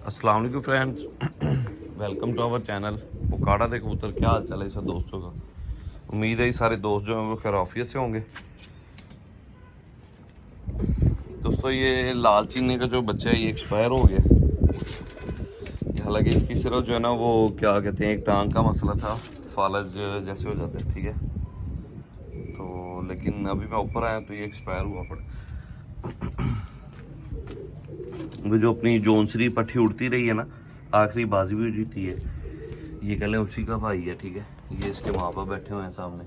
अस्सलाम वालेकुम friends, welcome to our channel उकाड़ा दे कबूतर। क्या हाल चाल है सब दोस्तों का। उम्मीद है ये सारे दोस्त जो हैं वो खैरियत से होंगे। दोस्तों ये लाल चीनी का जो बच्चा है ये एक्सपायर हो गया। हालांकि इसकी सिर्फ जो है ना वो क्या कहते हैं एक टांग का मसला था, फालज जैसे हो जाते हैं, ठीक है। तो लेकिन अभी मैं ऊपर आया तो ये एक्सपायर हुआ पड़ा। वो जो अपनी जोनसरी पट्टी उड़ती रही है ना, आखिरी बाजी भी जीती है, ये कह लें उसी का भाई है, ठीक है। ये इसके माँ बाप बैठे हुए हैं सामने।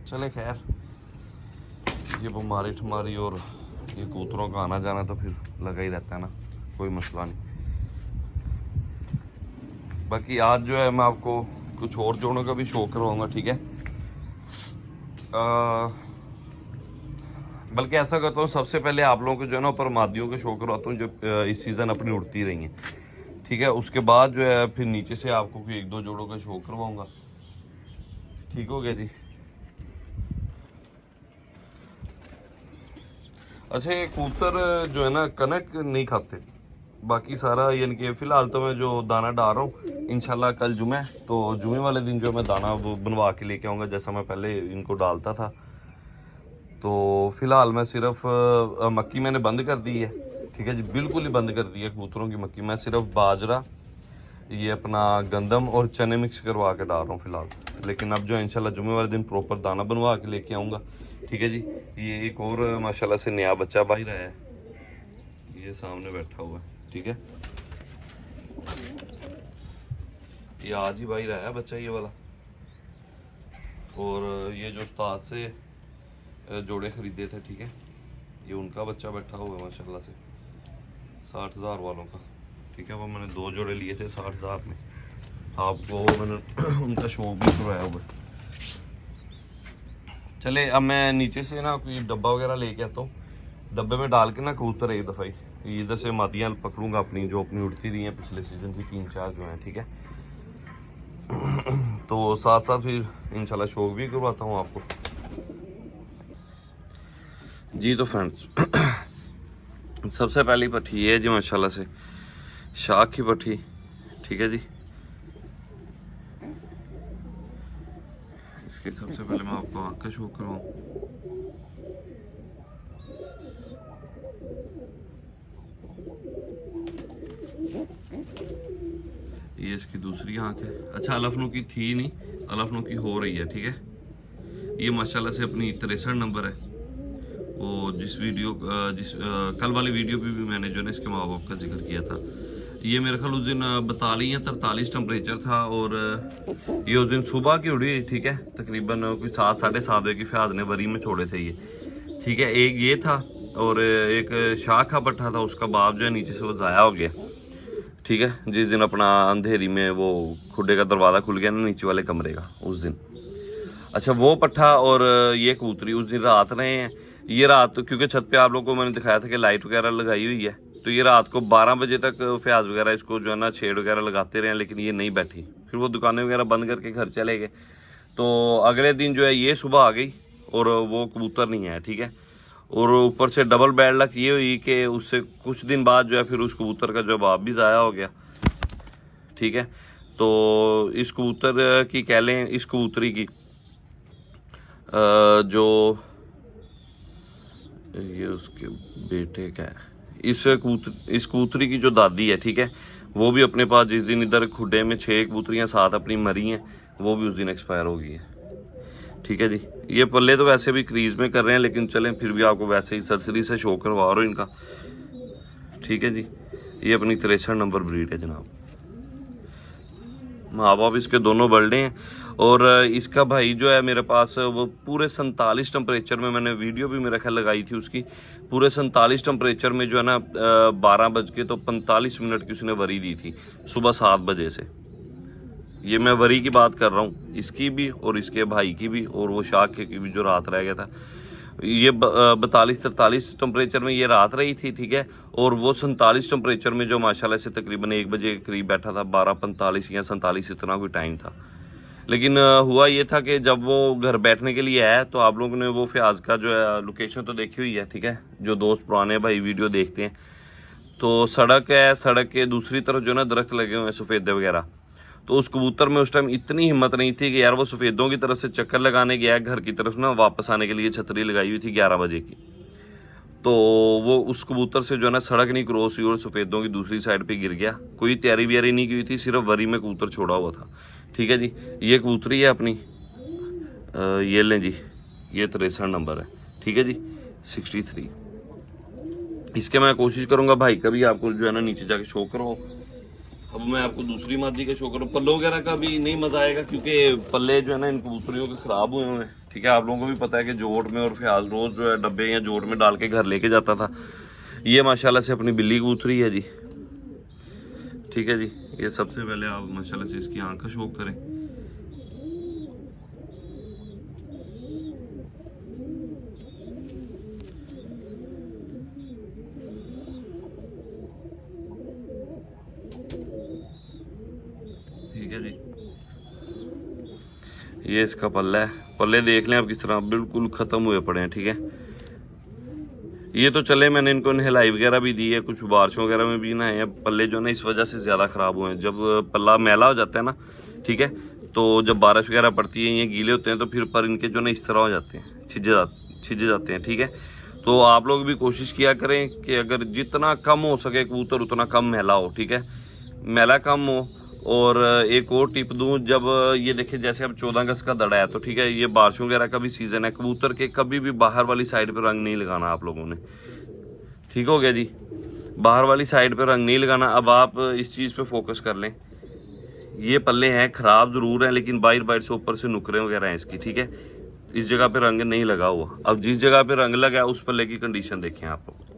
चले खैर, ये बीमारी ठमारी और ये कबूतरों का आना जाना तो फिर लगा ही रहता है ना, कोई मसला नहीं। बाकी आज जो है मैं आपको कुछ और जोड़ों का भी शो करवाऊंगा, ठीक है। बल्कि ऐसा करता हूँ, सबसे पहले आप लोगों को जो है ना ऊपर मादियों के शो करवाता हूँ जो इस सीज़न अपनी उड़ती रही हैं, ठीक है। उसके बाद जो है फिर नीचे से आपको कोई एक दो जोड़ों का शो करवाऊँगा, ठीक हो गया जी। अच्छा, ये कबूतर जो है ना कनक नहीं खाते, बाकी सारा यानी कि फ़िलहाल तो मैं जो दाना डाल रहा हूँ, इंशाल्लाह कल जुमे है तो जुमे वाले दिन जो मैं दाना वो बनवा के लेके आऊँगा जैसा मैं पहले इनको डालता था। तो फ़िलहाल मैं सिर्फ मक्की मैंने बंद कर दी है, ठीक है जी, बिल्कुल ही बंद कर दी है कबूतरों की मक्की। मैं सिर्फ बाजरा, ये अपना गंदम और चने मिक्स करवा के डाल रहा हूँ फ़िलहाल। लेकिन अब जो है इंशाल्लाह जुमे वाले दिन प्रॉपर दाना बनवा के लेके आऊँगा, ठीक है जी। ये एक और माशाल्लाह से नया बच्चा बाहर आया है, ये सामने बैठा हुआ है, ठीक है। ये आज ही बाहर आया बच्चा ये वाला। और ये जो उस्ताद से जोड़े ख़रीदे थे, ठीक है, ये उनका बच्चा बैठा हुआ है माशाल्लाह से 60,000 वालों का, ठीक है। वो मैंने 2 जोड़े लिए थे 60,000 में, आपको मैंने उनका शो भी करवाया हुआ है। चले अब मैं नीचे से ना कोई डब्बा वगैरह लेके आता हूँ, डब्बे में डाल के ना कबूतर एक दफ़ा ही इधर से मादियाँ पकड़ूंगा अपनी जो अपनी उड़ती रही हैं पिछले सीज़न की 3-4 जो हैं, ठीक है। तो साथ साथ फिर इंशाल्लाह शो भी करवाता हूँ आपको जी। तो फ्रेंड्स सबसे पहली पट्टी ये है जी माशाल्लाह से शाख की पट्टी, ठीक है जी। इसके सबसे पहले मैं आपको आँख का शो करवाऊँ। ये इसकी दूसरी आँख है। अच्छा, अलफनू की थी नहीं, अलफनू की हो रही है, ठीक है। ये माशाल्लाह से अपनी 63 नंबर है। वो जिस कल वाली वीडियो भी मैंने जो है इसके माँ बाप का जिक्र किया था। ये मेरे ख्याल उस दिन 42 या 43 टेम्परेचर था और ये उस दिन सुबह की उड़ी, ठीक है। तकरीबन कोई 7-7:30 बजे की फयाज ने वरी में छोड़े थे ये, ठीक है। एक ये था और एक शाख का पट्टा था, उसका बाप जो है नीचे से वो ज़ाया हो गया, ठीक है। जिस दिन अपना अंधेरी में वो खुडे का दरवाज़ा खुल गया ना नीचे वाले कमरे का, उस दिन। अच्छा, वो पट्ठा और ये कबूतरी उस दिन रात रहे हैं। ये रात क्योंकि छत पे आप लोगों को मैंने दिखाया था कि लाइट वगैरह लगाई हुई है, तो ये रात को 12 बजे तक फ्याज वगैरह इसको जो है ना छेड़ वगैरह लगाते रहे, लेकिन ये नहीं बैठी। फिर वो दुकानें वगैरह बंद करके घर चले गए। तो अगले दिन जो है ये सुबह आ गई और वो कबूतर नहीं आया, ठीक है। और ऊपर से डबल बैड लक ये हुई कि उससे कुछ दिन बाद जो है फिर उस कबूतर का जो बाप भी ज़ाया हो गया, ठीक है। तो इस कबूतर की कह लें, इस कबूतरी की जो ये उसके बेटे का है, इस कबूतरी की जो दादी है, ठीक है, वो भी अपने पास जिस दिन इधर खुडे में 6 कबूतरियाँ साथ अपनी मरी हैं, वो भी उस दिन एक्सपायर हो गई है, ठीक है जी। ये पल्ले तो वैसे भी क्रीज में कर रहे हैं, लेकिन चलें फिर भी आपको वैसे ही सरसरी से शो करवा रहा हूँ इनका, ठीक है जी। ये अपनी 63 नंबर ब्रीड है जनाब। माँ बाप इसके दोनों बर्डे हैं और इसका भाई जो है मेरे पास वो पूरे 47 टेम्परेचर में, मैंने वीडियो भी मेरा ख्याल लगाई थी उसकी, पूरे 47 टेम्परेचर में जो है ना 12:45 की उसने वरी दी थी सुबह 7 बजे से। ये मैं वरी की बात कर रहा हूँ, इसकी भी और इसके भाई की भी और वो शाख की भी जो रात रह गया था। ये 42-43 टेम्परेचर में ये रात रही थी, ठीक है। और वो 47 टेम्परेचर में जो माशाल्लाह से तकरीबन 1 बजे के करीब बैठा था, 12:45 या 47 इतना कोई टाइम था। लेकिन हुआ ये था कि जब वो घर बैठने के लिए आया तो आप लोगों ने वो फयाज का जो है लोकेशन तो देखी हुई है, ठीक है, जो दोस्त पुराने भाई वीडियो देखते हैं। तो सड़क है, सड़क के दूसरी तरफ जो ना दरख्त लगे हुए हैं सफ़ेदे वगैरह। तो उस कबूतर में उस टाइम इतनी हिम्मत नहीं थी कि यार वो सफ़ेदों की तरफ से चक्कर लगाने गया घर की तरफ ना, वापस आने के लिए छतरी लगाई हुई थी 11 बजे की। तो वो उस कबूतर से जो है ना सड़क नहीं क्रॉस हुई और सफ़ेदों की दूसरी साइड पे गिर गया। कोई तैयारी व्यारी नहीं की हुई थी, सिर्फ वरी में कबूतर छोड़ा हुआ था, ठीक है जी। ये कबूतरी है अपनी, ये लें जी, ये 63 नंबर है, ठीक है जी, 63। इसके मैं कोशिश करूँगा भाई का भी आपको जो है ना नीचे जाके शो करो। अब मैं आपको दूसरी मादी का शो करूँ। पल्लों वगैरह का भी नहीं मज़ा आएगा क्योंकि पल्ले जो है ना इन कबूतरियों के ख़राब हुए हैं, ठीक है। आप लोगों को भी पता है कि जोड़ में और फयाज रोज़ जो है डब्बे या जोड़ में डाल के घर लेके जाता था। ये माशाल्लाह से अपनी बिल्ली कबूतरी है जी, ठीक है जी। ये सबसे पहले आप माशाल्लाह से इसकी आँख का शो करें। ठीक है जी, ये इसका पल्ला है। पल्ले देख लें आप किस तरह बिल्कुल ख़त्म हुए पड़े हैं, ठीक है। ये तो चले मैंने इनको नहलाई वगैरह भी दी है, कुछ बारिशों वगैरह में भी नहाए हैं। पल्ले जो है ना इस वजह से ज़्यादा ख़राब हुए हैं। जब पल्ला मैला हो जाता है ना, ठीक है, तो जब बारिश वगैरह पड़ती है, ये गीले होते हैं तो फिर पर इनके जो ना इस तरह हो जाते हैं, छिजे जाते हैं, ठीक है। तो आप लोग भी कोशिश किया करें कि अगर जितना कम हो सके कबूतर उतना कम मैला हो, ठीक है, मैला कम हो। और एक और टिप दूं, जब ये देखिए जैसे अब 14 अगस्त का दड़ा है तो ठीक है, ये बारिशों वगैरह का भी सीज़न है, कबूतर के कभी भी बाहर वाली साइड पे रंग नहीं लगाना आप लोगों ने, ठीक हो गया जी। बाहर वाली साइड पे रंग नहीं लगाना। अब आप इस चीज़ पे फोकस कर लें। ये पल्ले हैं, ख़राब ज़रूर हैं, लेकिन बाहर से ऊपर से नुकरे वगैरह हैं इसकी, ठीक है। इस जगह पे रंग नहीं लगा हुआ। अब जिस जगह पे रंग लगा है उस पल्ले की कंडीशन देखें आप लोग,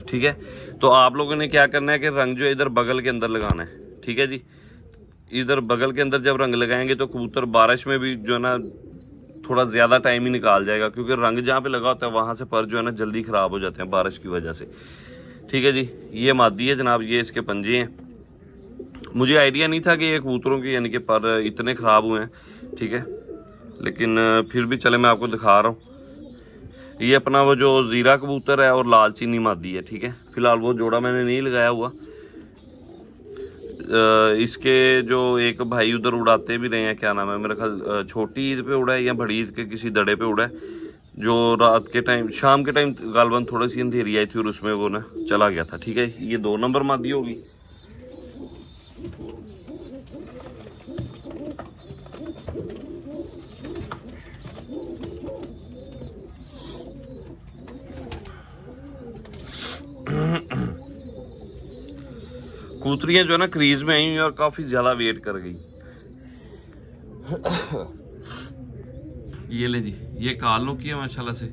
ठीक है। तो आप लोगों ने क्या करना है कि रंग जो है इधर बगल के अंदर लगाना है, ठीक है जी। इधर बगल के अंदर जब रंग लगाएंगे तो कबूतर बारिश में भी जो है ना थोड़ा ज़्यादा टाइम ही निकाल जाएगा, क्योंकि रंग जहाँ पे लगा होता है वहाँ से पर जो है ना जल्दी ख़राब हो जाते हैं बारिश की वजह से, ठीक है जी। ये मादी है जनाब, ये इसके पंजे हैं। मुझे आइडिया नहीं था कि ये कबूतरों के यानी कि पर इतने ख़राब हुए हैं, ठीक है, लेकिन फिर भी चले मैं आपको दिखा रहा हूँ। ये अपना वो जो ज़ीरा कबूतर है और लाल चीनी मादी है, ठीक है। फ़िलहाल वो जोड़ा मैंने नहीं लगाया हुआ। इसके जो एक भाई उधर उड़ाते भी रहे हैं, क्या नाम है, मेरा ख्याल छोटी ईद पे उड़ा है या बड़ी ईद के किसी दड़े पे उड़ा है, जो रात के टाइम शाम के टाइम गालबन थोड़ी सी अंधेरी आई थी और उसमें वो ना चला गया था, ठीक है। ये 2 नंबर मादी होगी। कबूतरियाँ जो है ना क्रीज में आई हुई और काफ़ी ज़्यादा वेट कर गई। ये ले जी, ये कालों की है माशाल्लाह से।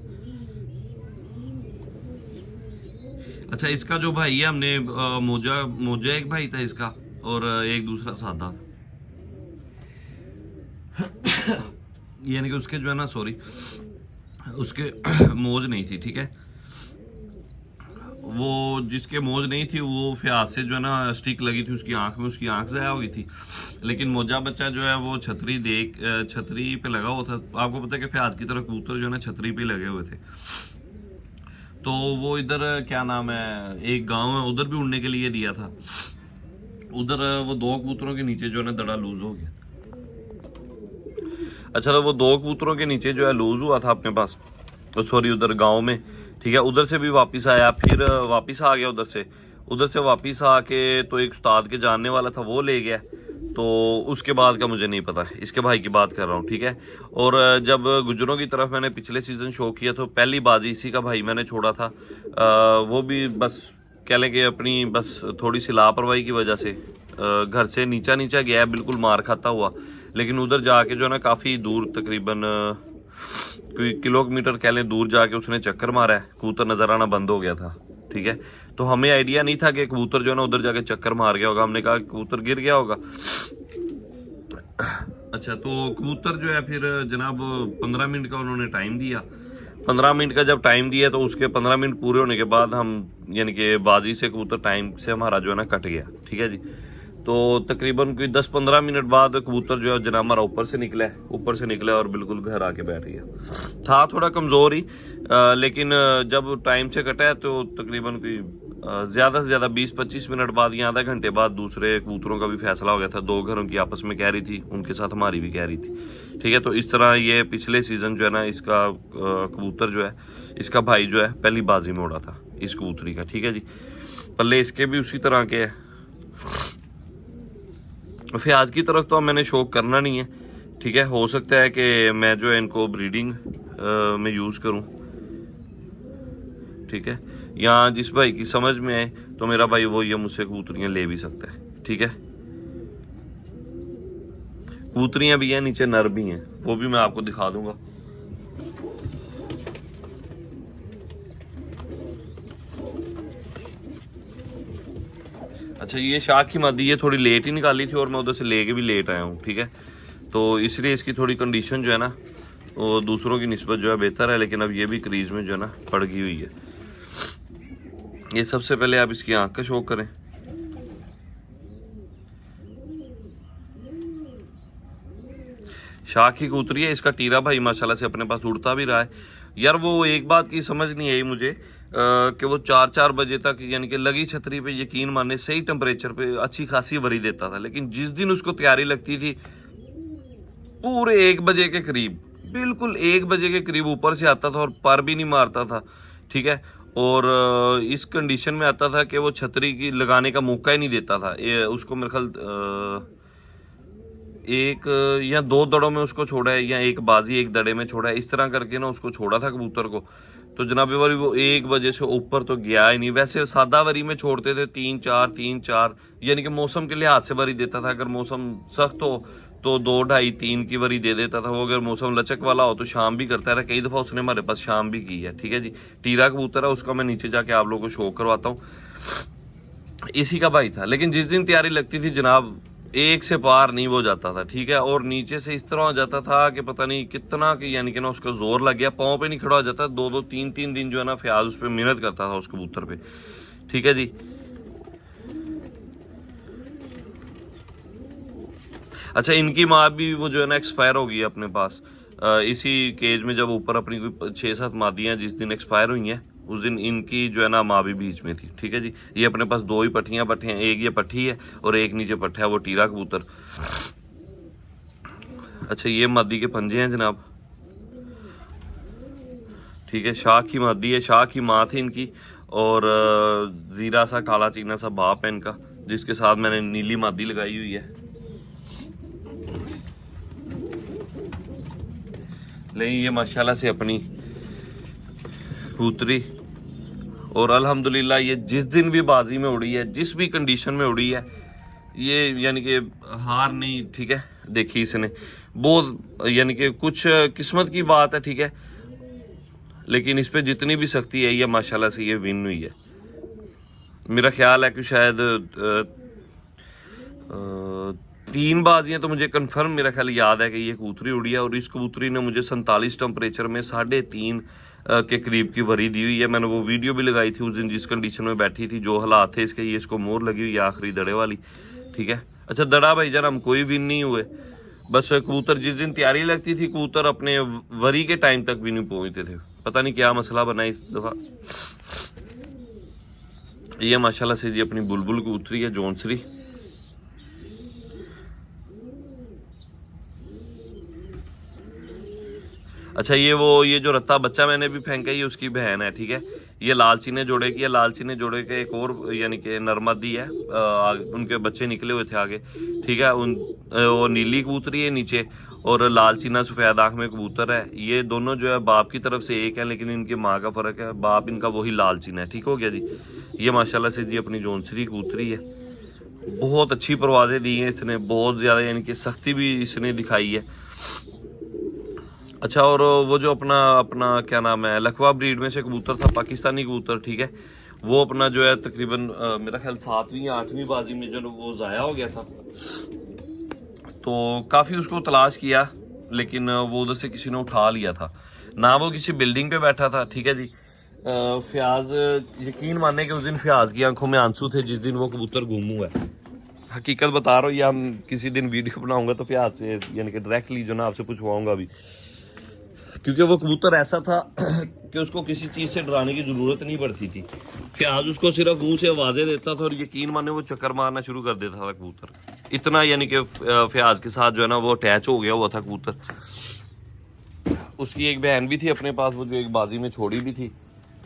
अच्छा, इसका जो भाई है हमने मोजा एक भाई था इसका और एक दूसरा सादा था। यानी कि उसके जो है ना, सॉरी, उसके मोज नहीं थी, ठीक है। वो जिसके मोज नहीं थी वो फयाज से जो है ना स्टिक लगी थी उसकी आंख में, उसकी आंख ज़ाया हो गई थी। लेकिन मोजा बच्चा जो है वो छतरी पे लगा हुआ था। आपको पता है कि फयाज की तरह कबूतर जो है ना छतरी पे लगे हुए थे। तो वो इधर क्या नाम है, एक गांव है उधर भी उड़ने के लिए दिया था। उधर वो 2 कबूतरों के नीचे जो है ना दड़ा लूज हो गया। अच्छा, तो वो 2 कबूतरों के नीचे जो है लूज हुआ था अपने पास, तो सॉरी उधर गांव में, ठीक है। उधर से भी वापस आया, फिर वापस आ गया उधर से वापस आके तो एक उस्ताद के जानने वाला था वो ले गया। तो उसके बाद का मुझे नहीं पता, इसके भाई की बात कर रहा हूँ, ठीक है। और जब गुजरों की तरफ मैंने पिछले सीज़न शो किया तो पहली बाजी इसी का भाई मैंने छोड़ा था। वो भी बस कह लें कि अपनी बस थोड़ी सी लापरवाही की वजह से घर से नीचा गया, बिल्कुल मार खाता हुआ। लेकिन उधर जाके जो है ना काफ़ी दूर, तकरीबन कोई किलोमीटर कह लें दूर जाके उसने चक्कर मारा है, कबूतर नज़र आना बंद हो गया था, ठीक है। तो हमें आइडिया नहीं था कि कबूतर जो है ना उधर जाके चक्कर मार गया होगा। हमने कहा कबूतर गिर गया होगा। अच्छा, तो कबूतर जो है फिर जनाब 15 मिनट का उन्होंने टाइम दिया। 15 मिनट का जब टाइम दिया तो उसके 15 मिनट पूरे होने के बाद हम यानी कि बाजी से कबूतर टाइम से हमारा जो है ना कट गया, ठीक है जी। तो तकरीबन कोई 10-15 मिनट बाद कबूतर जो है जना हमारा ऊपर से निकला और बिल्कुल घर आके बैठ गया। था थोड़ा कमज़ोर ही लेकिन जब टाइम से कटा है तो तकरीबन कोई ज़्यादा से ज़्यादा 20-25 मिनट बाद या आधा घंटे बाद दूसरे कबूतरों का भी फैसला हो गया था। 2 घरों की आपस में कैरी थी, उनके साथ हमारी भी कैरी थी, ठीक है। तो इस तरह ये पिछले सीज़न जो है ना इसका कबूतर जो है इसका भाई जो है पहली बाजी में उड़ा था इस कबूतरी का, ठीक है जी। पल्ले इसके भी उसी तरह के है। फ्याज की तरफ तो मैंने शौक करना नहीं है, ठीक है। हो सकता है कि मैं जो है इनको ब्रीडिंग में यूज़ करूं, ठीक है। या जिस भाई की समझ में आए तो मेरा भाई वो ये मुझसे कबूतरियाँ ले भी सकता है, ठीक है। कबूतरियाँ भी हैं नीचे, नर भी हैं, वो भी मैं आपको दिखा दूंगा। अच्छा ये शाख की मादी ये थोड़ी लेट ही निकाली थी और मैं उधर से लेके भी लेट आया हूँ, ठीक है। तो इसलिए इसकी थोड़ी कंडीशन जो है ना वो दूसरों की निस्बत जो है बेहतर है, लेकिन अब ये भी क्रीज में जो है ना पड़ गई हुई है। ये सबसे पहले आप इसकी आंख का शौक करें। शाख की कबूतरी है, इसका टीरा भाई माशाल्लाह से अपने पास उड़ता भी रहा है। यार वो एक बात की समझ नहीं आई मुझे कि वो 4-4 बजे तक यानी कि लगी छतरी पे यकीन माने सही टेम्परेचर पे अच्छी खासी वरी देता था, लेकिन जिस दिन उसको तैयारी लगती थी पूरे 1 बजे के करीब, बिल्कुल 1 बजे के करीब ऊपर से आता था और पर भी नहीं मारता था, ठीक है। और इस कंडीशन में आता था कि वो छतरी की लगाने का मौका ही नहीं देता था। उसको मेरे ख्याल 1 या 2 दड़ों में उसको छोड़ा है या 1 बाजी 1 दड़े में छोड़ा है, इस तरह करके ना उसको छोड़ा था कबूतर को। तो जनाब वरी वो 1 बजे से ऊपर तो गया ही नहीं। वैसे सादा वरी में छोड़ते थे 3-4 यानी कि मौसम के लिहाज से वरी देता था। अगर मौसम सख्त हो तो 2-2.5-3 की वरी दे देता था वो। अगर मौसम लचक वाला हो तो शाम भी करता है। कई दफ़ा उसने हमारे पास शाम भी की है, ठीक है जी। टीरा कबूतर है, उसका मैं नीचे जाके आप लोगों को शो करवाता हूँ। इसी का भाई था, लेकिन जिस दिन तैयारी लगती थी जनाब 1 से पार नहीं वो जाता था, ठीक है। और नीचे से इस तरह हो जाता था कि पता नहीं कितना कि यानी कि ना उसका जोर लग गया, पाँव पे नहीं खड़ा हो जाता। 2-2 3-3 दिन जो है ना फ्याज उस पर मेहनत करता था उस कबूतर पे, ठीक है जी। अच्छा इनकी माँ भी वो जो है ना एक्सपायर हो गई है अपने पास। इसी केज में जब ऊपर अपनी कोई 6-7 मादियाँ जिस दिन एक्सपायर हुई हैं उस दिन इनकी जो है ना माँ भी बीच में थी, ठीक है जी। ये अपने पास 2 ही पट्टियाँ हैं, एक ये पट्टी है और एक नीचे पट्टा है, वो टीरा कबूतर। अच्छा ये मादी के पंजे हैं जनाब, ठीक है। शाख की मादी है, शाख की माँ थी इनकी और जीरा सा काला चीना सा बाप है इनका, जिसके साथ मैंने नीली मादी लगाई हुई है। लेकिन ये माशाल्लाह से अपनी कबूतरी और अल्हम्दुलिल्लाह ये जिस दिन भी बाजी में उड़ी है, जिस भी कंडीशन में उड़ी है, ये यानी कि हार नहीं, ठीक है, देखी इसने बहुत, यानी कि कुछ किस्मत की बात है, ठीक है। लेकिन इस पे जितनी भी सख्ती है ये माशाल्लाह से ये विन हुई है। मेरा ख्याल है कि शायद 3 बाजियां तो मुझे कंफर्म मेरा ख्याल याद है कि ये कबूतरी उड़ी है। और इस कबूतरी ने मुझे 47 टेम्परेचर में 3.5 के करीब की वरी दी हुई है। मैंने वो वीडियो भी लगाई थी उस दिन जिस कंडीशन में बैठी थी, जो हालात थे इसके। ये इसको मोर लगी हुई है आखिरी दड़े वाली, ठीक है। अच्छा दड़ा भाई जान हम कोई विन नहीं हुए, बस कबूतर जिस दिन तैयारी लगती थी कबूतर अपने वरी के टाइम तक भी नहीं पहुंचते थे। पता नहीं क्या मसला बना इस दफ़ा। ये माशाल्लाह से जी अपनी बुलबुल कबूतरी है, जौनसरी। अच्छा ये जो रत्ता बच्चा मैंने भी फेंका ये उसकी बहन है, ठीक है। ये लालचीने जोड़े की है, लालचीने जोड़े के एक और यानी कि नरमदी है, उनके बच्चे निकले हुए थे आगे, ठीक है। वो नीली कबूतरी है नीचे और लालचीना सफ़ेद आँख में कबूतर है। ये दोनों जो है बाप की तरफ से एक है, लेकिन इनकी माँ का फ़र्क है। बाप इनका वही लालचीना है, ठीक हो गया जी। ये माशाल्लाह से जी अपनी जौनसरी कबूतरी है, बहुत अच्छी परवाज़ें दी हैं इसने, बहुत ज़्यादा यानी कि सख्ती भी इसने दिखाई है। अच्छा और वो जो अपना क्या नाम है लखवा ब्रीड में से कबूतर था, पाकिस्तानी कबूतर, ठीक है। वो अपना जो है तकरीबन मेरा ख्याल 7वीं या 8वीं बाजी में जो वो ज़ाया हो गया था। तो काफ़ी उसको तलाश किया लेकिन वो उधर से किसी ने उठा लिया था ना, वो किसी बिल्डिंग पे बैठा था, ठीक है जी। फ्याज यकीन मानने के उस दिन फ्याज की आंखों में आंसू थे जिस दिन वो कबूतर गुम हुआ है। हकीकत बता रहा हूँ, या हम किसी दिन वीडियो बनाऊंगा तो फ्याज से यानी कि डायरेक्टली जो ना आपसे पूछवाऊंगा भी, क्योंकि वो कबूतर ऐसा था कि उसको किसी चीज़ से डराने की ज़रूरत नहीं पड़ती थी। फ्याज उसको सिर्फ मुंह से आवाज़ें देता था और यकीन माने वो चक्कर मारना शुरू कर देता था कबूतर। इतना यानी कि फ्याज के साथ जो है ना वो अटैच हो गया हुआ था कबूतर। उसकी एक बहन भी थी अपने पास, वो जो एक बाजी में छोड़ी भी थी,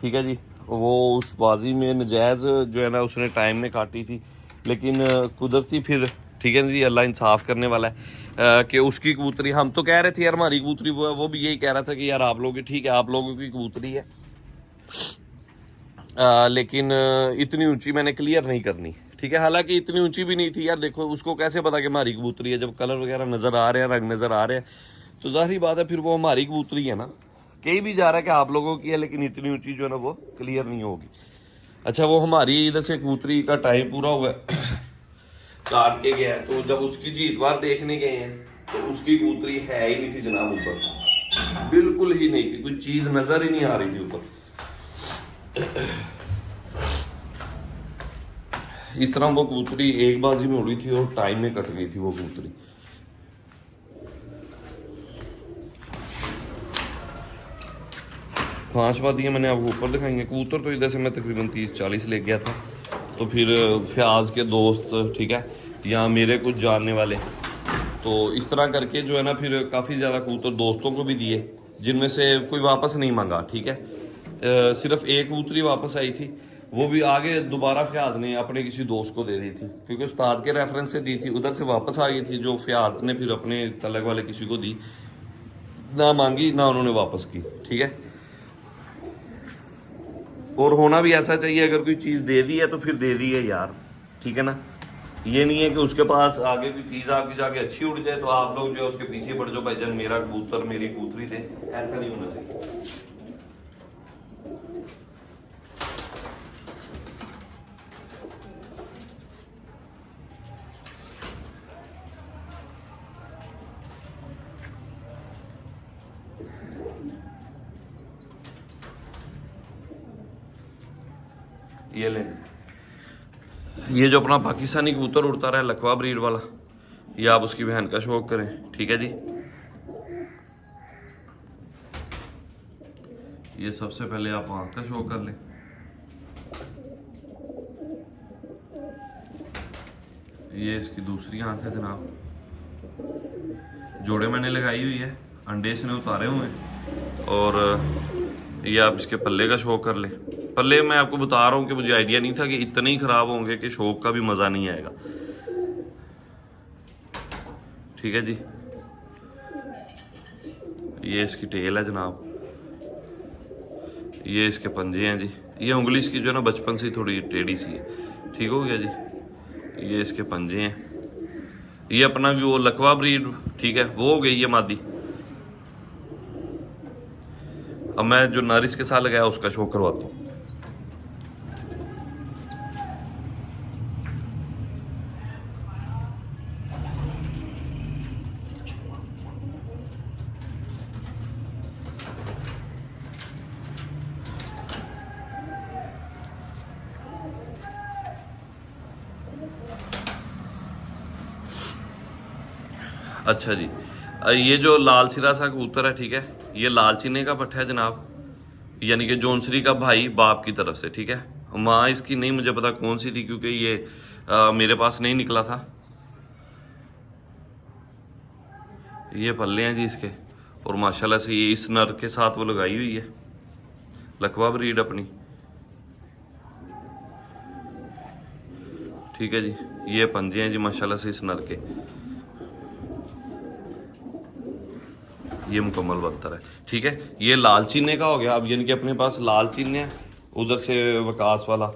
ठीक है जी। वो उस बाजी में नजायज़ जो है ना उसने टाइम में काटी थी, लेकिन कुदरती फिर ठीक है जी, अल्लाह इंसाफ करने वाला है कि उसकी कबूतरी, हम तो कह रहे थे यार हमारी कबूतरी वो है, वो भी यही कह रहा था कि यार आप लोग ठीक है आप लोगों की कबूतरी है, लेकिन इतनी ऊंची मैंने क्लियर नहीं करनी, ठीक है। हालांकि इतनी ऊंची भी नहीं थी यार, देखो उसको कैसे पता कि हमारी कबूतरी है, जब कलर वगैरह नज़र आ रहे हैं, रंग नज़र आ रहे हैं, तो जाहिर बात है फिर वो हमारी कबूतरी है ना। कहीं भी जा रहा है कि आप लोगों की है, लेकिन इतनी ऊंची जो है ना वो क्लियर नहीं होगी। अच्छा, वो हमारी इधर से कबूतरी का टाइम पूरा हुआ है, काट के गया है, तो जब उसकी जीतवार देखने गए हैं तो उसकी कबूतरी है ही नहीं थी जनाब, ऊपर बिल्कुल ही नहीं थी, कोई चीज नजर ही नहीं आ रही थी ऊपर। इस तरह वो कबूतरी एक बाजी में उड़ी थी और टाइम में कट गई थी वो कबूतरी। पांच बादियां मैंने आपको ऊपर दिखाई हैं। कबूतर तो इधर से मैं तकरीबन 30-40 ले गया था, तो फिर फ्याज के दोस्त ठीक है, या मेरे कुछ जानने वाले, तो इस तरह करके जो है ना फिर काफ़ी ज़्यादा कबूतर दोस्तों को भी दिए, जिनमें से कोई वापस नहीं मांगा, ठीक है। सिर्फ एक कबूतरी वापस आई थी, वो भी आगे दोबारा फ्याज ने अपने किसी दोस्त को दे दी थी, क्योंकि उस्ताद के रेफरेंस से दी थी, उधर से वापस आ गई थी, जो फ्याज ने फिर अपने तलक वाले किसी को दी, ना मांगी ना उन्होंने वापस की, ठीक है। और होना भी ऐसा चाहिए, अगर कोई चीज़ दे दी है तो फिर दे दी है यार, ठीक है ना। ये नहीं है कि उसके पास आगे कोई चीज़ आगे जाके अच्छी उड़ जाए तो आप लोग जो है उसके पीछे पड़ जाओ, भाईजान मेरा कबूतर मेरी कबूतरी दे, ऐसा नहीं होना चाहिए। ये ले, ये जो अपना पाकिस्तानी कबूतर उड़ता रहा है लखवा ब्रीड वाला, ये आप उसकी बहन का शौक करें, ठीक है जी। ये सबसे पहले आप आँख का शौक कर लें। ये इसकी दूसरी आँख है जनाब, जोड़े मैंने लगाई हुई है, अंडे इसने उतारे हुए हैं, और ये आप इसके पल्ले का शौक कर लें। पल्ले मैं आपको बता रहा हूँ कि मुझे आइडिया नहीं था कि इतने ही ख़राब होंगे कि शौक का भी मज़ा नहीं आएगा, ठीक है जी। ये इसकी टेल है जनाब, ये इसके पंजे हैं जी। ये उंगली इसकी जो है ना बचपन से थोड़ी टेढ़ी सी है, ठीक हो गया जी। ये इसके पंजे हैं, ये अपना भी वो लकवा ब्रीड, ठीक है, वो हो गई ये मादी। अब मैं जो नारिस के साथ लगाया उसका शो करवाता हूँ। अच्छा जी, ये जो लाल सिरा सा कबूतर है, ठीक है, ये लाल चीने का पट्टा है जनाब, यानी कि जौनसरी का भाई बाप की तरफ से, ठीक है। माँ इसकी नहीं मुझे पता कौन सी थी, क्योंकि ये मेरे पास नहीं निकला था। ये पल्ले हैं जी इसके, और माशाल्लाह से ये इस नर के साथ वो लगाई हुई है, लकवा ब्रीड अपनी, ठीक है जी। ये पंजे हैं जी माशाल्लाह से इस नर के, ये मुकम्मल बख्तर है, ठीक है। ये लाल चीने का हो गया, अब यानी कि अपने पास लाल चीने है, उधर से वकास वाला,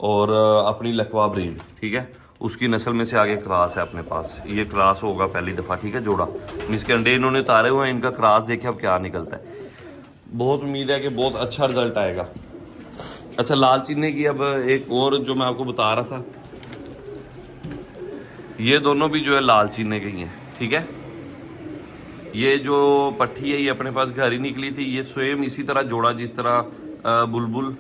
और अपनी लकवा ब्रीड, ठीक है, उसकी नस्ल में से आगे क्रास है अपने पास। ये क्रास होगा पहली दफ़ा, ठीक है, जोड़ा। इसके अंडे इन्होंने उतारे हुए हैं, इनका क्रास देखे अब क्या निकलता है। बहुत उम्मीद है कि बहुत अच्छा रिजल्ट आएगा। अच्छा, लाल चीने की अब एक और जो मैं आपको बता रहा था, ये दोनों भी जो है लाल चीने के ही हैं, ठीक है। ये जो पट्टी है ये अपने पास घर ही निकली थी, ये स्वयं इसी तरह जोड़ा जिस तरह बुलबुल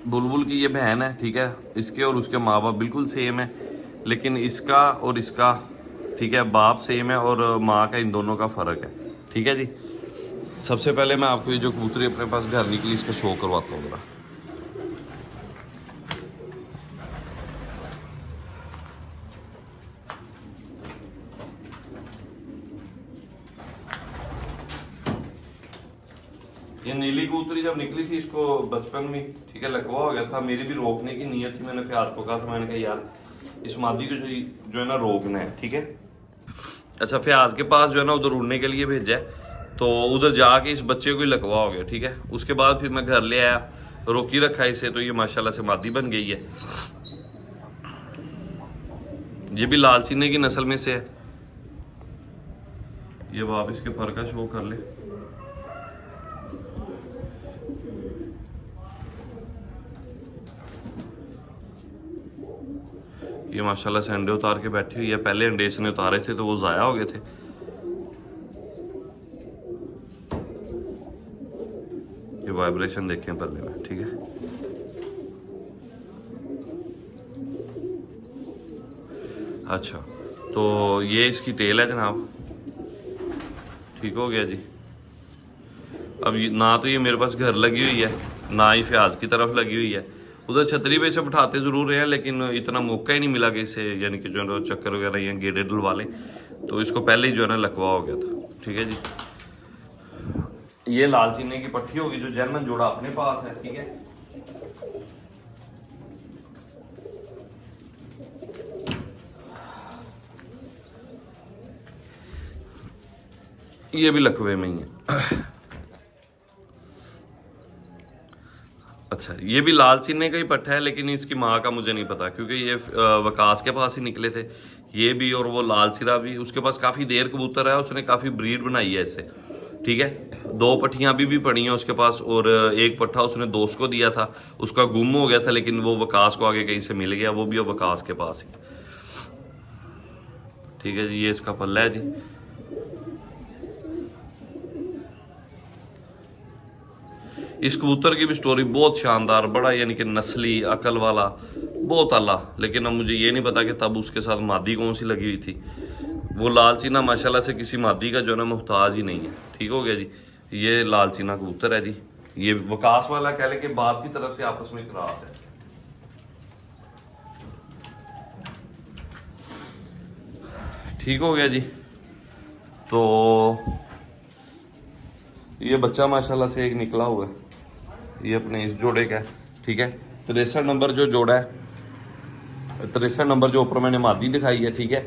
बुलबुल की ये बहन है, ठीक है, इसके और उसके माँ बाप बिल्कुल सेम है, लेकिन इसका और इसका, ठीक है, बाप सेम है और माँ का इन दोनों का फ़र्क है, ठीक है जी। सबसे पहले मैं आपको ये जो कबूतरी अपने पास घर निकली इसका शो करवाता हूँ ज़रा। ये नीली कबूतरी जब निकली थी इसको बचपन में, ठीक है, लकवा हो गया था। मेरी भी रोकने की नीयत थी, मैंने फयाज को कहा था, मैंने कहा यार इस मादी को जो है ना रोकना है, ठीक है। अच्छा, फयाज के पास जो है ना उधर उड़ने के लिए भेजा है, तो उधर जाके इस बच्चे को ही लकवा हो गया, ठीक है। उसके बाद फिर मैं घर ले आया, रोकी रखा इसे, तो ये माशाल्लाह से मादी बन गई है। ये भी लाल सीने की नस्ल में से है। ये बाप इसके फर का शो कर ले। ये माशाल्लाह से अंडे उतार के बैठी हुई है। पहले अंडे इसने उतारे थे तो वो ज़ाया हो गए थे। ये वाइब्रेशन देखें पल्ले में, ठीक है। अच्छा, तो ये इसकी टेल है जनाब, ठीक हो गया जी। अब ना तो ये मेरे पास घर लगी हुई है, ना ही फयाज की तरफ लगी हुई है। उधर छतरी पे इसे बिठाते ज़रूर हैं, लेकिन इतना मौका ही नहीं मिला कि इसे यानी कि जो है चक्कर वगैरह या गेड़े डुलवा लें, तो इसको पहले ही जो है ना लकवा हो गया था, ठीक है जी। ये लाल चीने की पट्टी होगी जो जर्मन जोड़ा अपने पास है, ठीक है। ये भी लकवे में ही है। अच्छा, ये भी लाल चीने का ही पट्टा है, लेकिन इसकी माँ का मुझे नहीं पता, क्योंकि ये वकास के पास ही निकले थे ये भी, और वो लाल सिरा भी। उसके पास काफ़ी देर कबूतर है, उसने काफ़ी ब्रीड बनाई है इससे, ठीक है। 2 पट्टियाँ अभी भी पड़ी हैं उसके पास, और एक पट्टा उसने दोस्त को दिया था, उसका गुम हो गया था, लेकिन वो वकास को आगे कहीं से मिल गया, वो भी अब वकास के पास ही, ठीक है जी। ये इसका पल्ला है जी। इस कबूतर की भी स्टोरी बहुत शानदार, बड़ा यानी कि नस्ली, अकल वाला, बहुत आला। लेकिन अब मुझे ये नहीं पता कि तब उसके साथ मादी कौन सी लगी हुई थी। वो लाल चीना माशाल्लाह से किसी मादी का जो है ना मुहताज ही नहीं है, ठीक हो गया जी। ये लाल चीना कबूतर है जी। ये वकास वाला कह ले कि बाप की तरफ से आपस में क्रॉस है। ठीक हो गया जी। तो ये बच्चा माशाल्लाह से एक निकला हुआ है, ये अपने इस जोड़े का है, ठीक है। 63 नंबर जो जोड़ा है, 63 नंबर जो ऊपर मैंने मादी दिखाई है, ठीक है।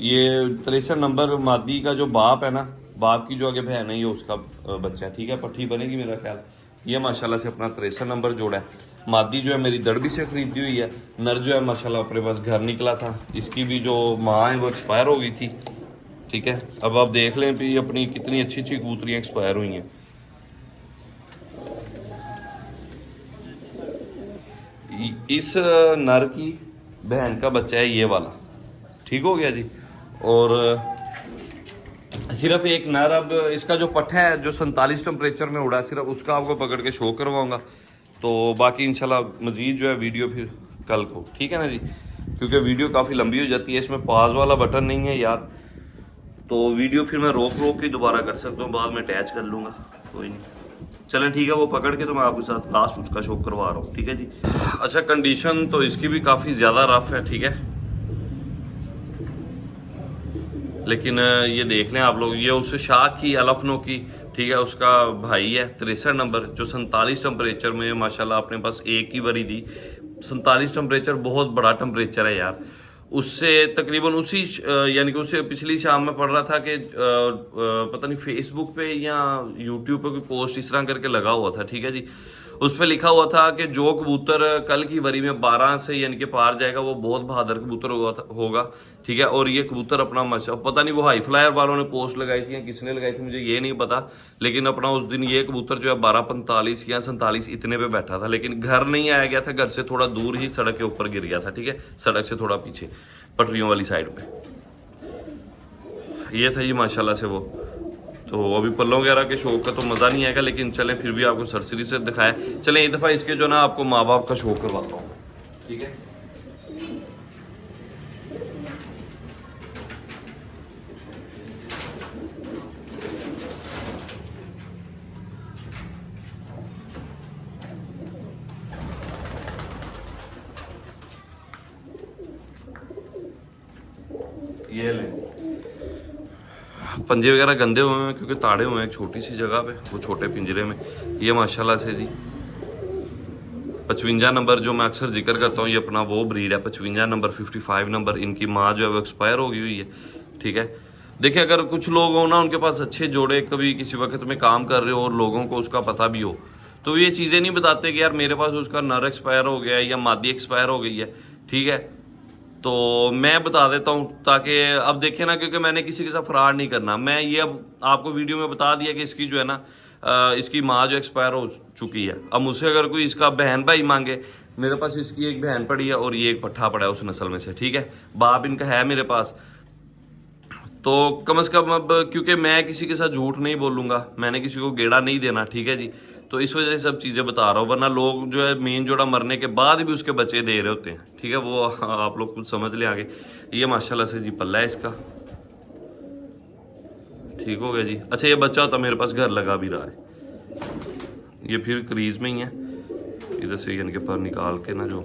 ये 63 नंबर मादी का जो बाप है ना, बाप की जो आगे बहन है, ये उसका बच्चा है, ठीक है। पट्टी बनेगी मेरा ख्याल। ये माशाल्लाह से अपना 63 नंबर जोड़ा है। मादी जो है मेरी दड़बी से खरीदी हुई है। नर जो है माशाल्लाह अपने पास घर निकला था। इसकी भी जो माँ है वो एक्सपायर हो गई थी, ठीक है। अब आप देख लें भी अपनी कितनी अच्छी अच्छी कबूतरियाँ एक्सपायर हुई हैं। इस नर की बहन का बच्चा है ये वाला, ठीक हो गया जी। और सिर्फ एक नर, अब इसका जो पट्टा है जो 47 टेम्परेचर में उड़ा, सिर्फ उसका आपको पकड़ के शो करवाऊंगा। तो बाकी इंशाल्लाह मजीद जो है वीडियो फिर कल को, ठीक है ना जी, क्योंकि वीडियो काफ़ी लंबी हो जाती है। इसमें पॉज वाला बटन नहीं है यार, तो वीडियो फिर मैं रोक रोक के दोबारा कर सकता हूँ, बाद में अटैच कर लूँगा, कोई नहीं। चलें ठीक है, वो पकड़ के तो मैं आपके साथ लास्ट उसका शो करवा रहा हूँ, ठीक है जी। अच्छा, कंडीशन तो इसकी भी काफ़ी ज़्यादा रफ है, ठीक है। लेकिन ये देख लें आप लोग, ये उस शाह की अलफनो की, ठीक है, उसका भाई है 63 नंबर जो 47 टेम्परेचर में माशाल्लाह अपने पास एक ही वरी दी। 47 टेम्परेचर बहुत बड़ा टेम्परेचर है यार। उससे तकरीबन उसी यानी कि उससे पिछली शाम में पढ़ रहा था कि पता नहीं फेसबुक पे या यूट्यूब पे कोई पोस्ट इस तरह करके लगा हुआ था, ठीक है जी। उस पर लिखा हुआ था कि जो कबूतर कल की वरी में 12 से यानी कि पार जाएगा वो बहुत बहादुर कबूतर होगा, ठीक है। और ये कबूतर अपना पता नहीं वो हाई फ्लायर वालों ने पोस्ट लगाई थी या किसने लगाई थी मुझे ये नहीं पता, लेकिन अपना उस दिन ये कबूतर जो है 12:45 या 47 इतने पे बैठा था। लेकिन घर नहीं आया गया था, घर से थोड़ा दूर ही सड़क के ऊपर गिर गया था, ठीक है, सड़क से थोड़ा पीछे पटरियों वाली साइड पे। ये था जी माशाल्लाह से वो। तो अभी पल्लों वगैरह के शौक का तो मज़ा नहीं आएगा, लेकिन चलें फिर भी आपको सरसरी से दिखाया। चलें एक दफ़ा इसके जो ना आपको माँ बाप का शौक करवाता हूँ, ठीक है। ये ले, पंजे वगैरह गंदे हुए हैं क्योंकि ताड़े हुए हैं एक छोटी सी जगह पे, वो छोटे पिंजरे में। ये माशाल्लाह से जी 55 नंबर जो मैं अक्सर जिक्र करता हूँ, ये अपना वो ब्रीड है 55 नंबर 55 नंबर। इनकी माँ जो है वो एक्सपायर हो गई हुई है, ठीक है। देखिए अगर कुछ लोग हो ना उनके पास अच्छे जोड़े, कभी किसी वक्त में काम कर रहे हो और लोगों को उसका पता भी हो, तो ये चीज़ें नहीं बताते कि यार मेरे पास उसका नर एक्सपायर हो गया है या मादी एक्सपायर हो गई है, ठीक है। तो मैं बता देता हूँ ताकि अब देखें ना, क्योंकि मैंने किसी के साथ फ्रॉड नहीं करना। मैं ये अब आपको वीडियो में बता दिया कि इसकी जो है ना इसकी माँ जो एक्सपायर हो चुकी है। अब मुझसे अगर कोई इसका बहन भाई मांगे, मेरे पास इसकी एक बहन पड़ी है और ये एक पट्ठा पड़ा है उस नस्ल में से, ठीक है। बाप इनका है मेरे पास, तो कम से कम अब क्योंकि मैं किसी के साथ झूठ नहीं बोलूँगा, मैंने किसी को गेड़ा नहीं देना, ठीक है जी। तो इस वजह से सब चीज़ें बता रहा हूँ, वरना लोग जो है मेन जोड़ा मरने के बाद भी उसके बच्चे दे रहे होते हैं, ठीक है। वो आप लोग कुछ समझ ले आगे। ये माशाल्लाह से जी पल्ला है इसका, ठीक हो गया जी। अच्छा ये बच्चा होता मेरे पास घर लगा भी रहा है, ये फिर क्रीज में ही है। इधर से इनके पर निकाल के ना जो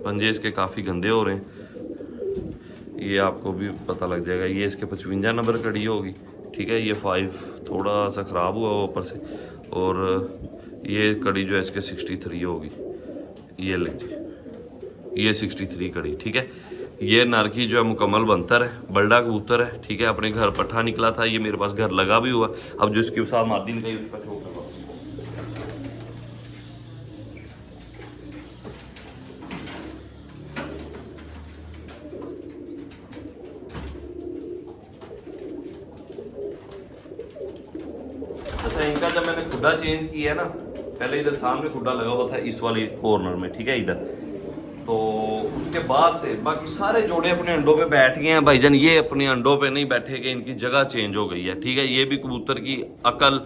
पंजे इसके काफ़ी गंदे हो रहे हैं, ये आपको भी पता लग जाएगा। ये इसके 55 नंबर कड़ी होगी, ठीक है। ये 5 थोड़ा सा ख़राब हुआ ऊपर से, और ये कड़ी जो है इसके 63 होगी। ये ले जी, ये 63 कड़ी, ठीक है। ये नर की जो है मुकम्मल बनतर है, बल्डा कबूतर है, ठीक है। अपने घर पट्ठा निकला था, ये मेरे पास घर लगा भी हुआ। अब जो इसके साथ मादी निकली उसका शौक है। अच्छा इनका जब मैंने खुड्डा चेंज किया है ना, पहले इधर सामने खुड्डा लगा हुआ था इस वाले कॉर्नर में, ठीक है इधर, तो उसके बाद से बाकी सारे जोड़े अपने अंडों पे बैठ गए हैं भाईजान। ये अपने अंडों पे नहीं बैठेंगे, इनकी जगह चेंज हो गई है, ठीक है। ये भी कबूतर की अकल,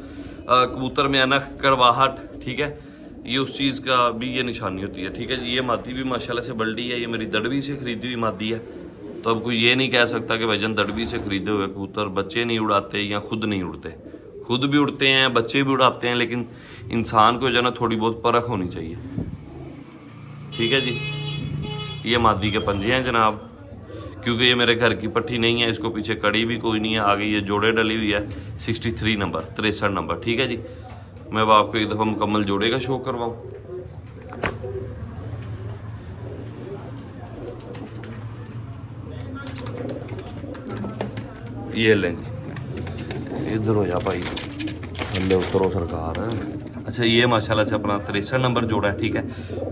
कबूतर में अनख कड़वाहट, ठीक है, ये उस चीज़ का भी ये निशानी होती है, ठीक है जी। ये मादी भी माशाल्लाह से बल्डी है, ये मेरी दड़वी से खरीदी हुई मादी है। तो अब कोई ये नहीं कह सकता कि भाईजान दड़वी से खरीदे हुए कबूतर बच्चे नहीं उड़ाते या खुद नहीं उड़ते। खुद भी उड़ते हैं, बच्चे भी उड़ाते हैं, लेकिन इंसान को जो है ना थोड़ी बहुत परख होनी चाहिए, ठीक है जी। ये मादी के पंजे हैं जनाब, क्योंकि ये मेरे घर की पट्टी नहीं है, इसको पीछे कड़ी भी कोई नहीं है, आगे ये जोड़े डली हुई है 63 नंबर 63 नंबर, ठीक है जी। मैं अब आपको एक दफ़ा मुकम्मल जोड़े का शो करवाऊँ। ये लेंगे, इधर हो जा भाई, थल्ले उतरो सरकार। अच्छा ये माशाल्लाह से अपना 63 नंबर जोड़ा है, ठीक है।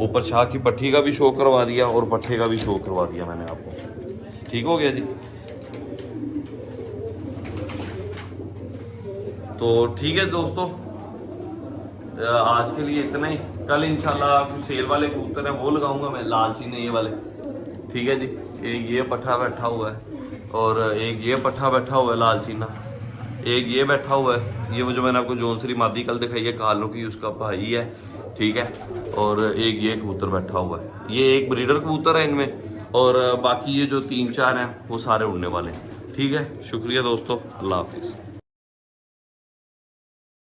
ऊपर शाह की पट्टी का भी शो करवा दिया और पट्टे का भी शो करवा दिया मैंने आपको, ठीक हो गया जी। तो ठीक है दोस्तों, आज के लिए इतना ही। कल इंशाल्लाह कुछ सेल वाले कबूतर हैं वो लगाऊंगा मैं, लाल चीने ये वाले, ठीक है जी। एक ये पट्ठा बैठा हुआ है और एक ये पट्ठा बैठा हुआ है लाल चीना, एक ये बैठा हुआ है, ये वो जो मैंने आपको जोनसरी मादी कल दिखाई है कालों की, उसका भाई है, ठीक है। और एक ये कबूतर बैठा हुआ है, ये एक ब्रीडर कबूतर है इनमें, और बाकी ये जो 3-4 हैं वो सारे उड़ने वाले हैं, ठीक है। शुक्रिया दोस्तों, अल्लाह हाफिज़।